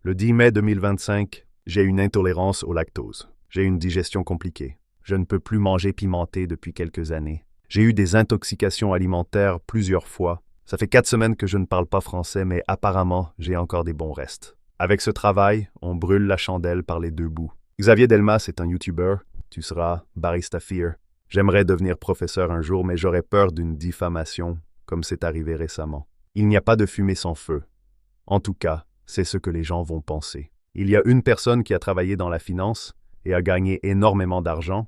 Le 10 mai 2025, j'ai une intolérance au lactose. J'ai une digestion compliquée. Je ne peux plus manger pimenté depuis quelques années. J'ai eu des intoxications alimentaires plusieurs fois. Ça fait 4 semaines que je ne parle pas français, mais apparemment, j'ai encore des bons restes. Avec ce travail, on brûle la chandelle par les deux bouts. Xavier Delmas est un YouTuber. Tu seras Barista Fear. J'aimerais devenir professeur un jour, mais j'aurais peur d'une diffamation, comme c'est arrivé récemment. Il n'y a pas de fumée sans feu. En tout cas, c'est ce que les gens vont penser. Il y a une personne qui a travaillé dans la finance et a gagné énormément d'argent,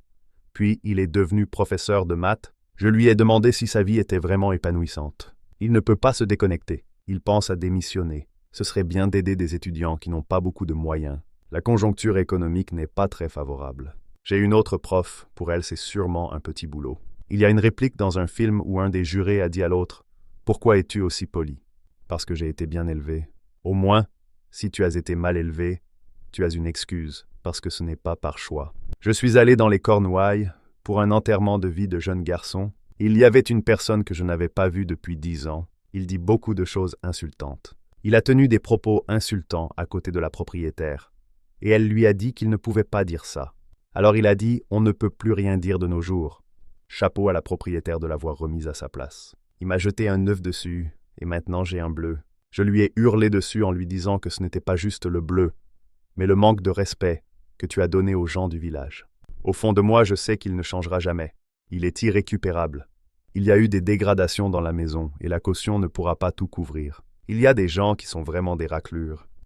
puis il est devenu professeur de maths. Je lui ai demandé si sa vie était vraiment épanouissante. Il ne peut pas se déconnecter. Il pense à démissionner. Ce serait bien d'aider des étudiants qui n'ont pas beaucoup de moyens. La conjoncture économique n'est pas très favorable. J'ai une autre prof, pour elle c'est sûrement un petit boulot. Il y a une réplique dans un film où un des jurés a dit à l'autre « Pourquoi es-tu aussi poli ?»« Parce que j'ai été bien élevé. » Au moins, si tu as été mal élevé, tu as une excuse, parce que ce n'est pas par choix. Je suis allé dans les Cornouailles pour un enterrement de vie de jeune garçon. Il y avait une personne que je n'avais pas vue depuis 10 ans. Il dit beaucoup de choses insultantes. Il a tenu des propos insultants à côté de la propriétaire. Et elle lui a dit qu'il ne pouvait pas dire ça. Alors il a dit « On ne peut plus rien dire de nos jours ». Chapeau à la propriétaire de l'avoir remise à sa place. Il m'a jeté un œuf dessus, et maintenant j'ai un bleu. Je lui ai hurlé dessus en lui disant que ce n'était pas juste le bleu, mais le manque de respect que tu as donné aux gens du village. Au fond de moi, je sais qu'il ne changera jamais. Il est irrécupérable. Il y a eu des dégradations dans la maison et la caution ne pourra pas tout couvrir. Il y a des gens qui sont vraiment des raclures.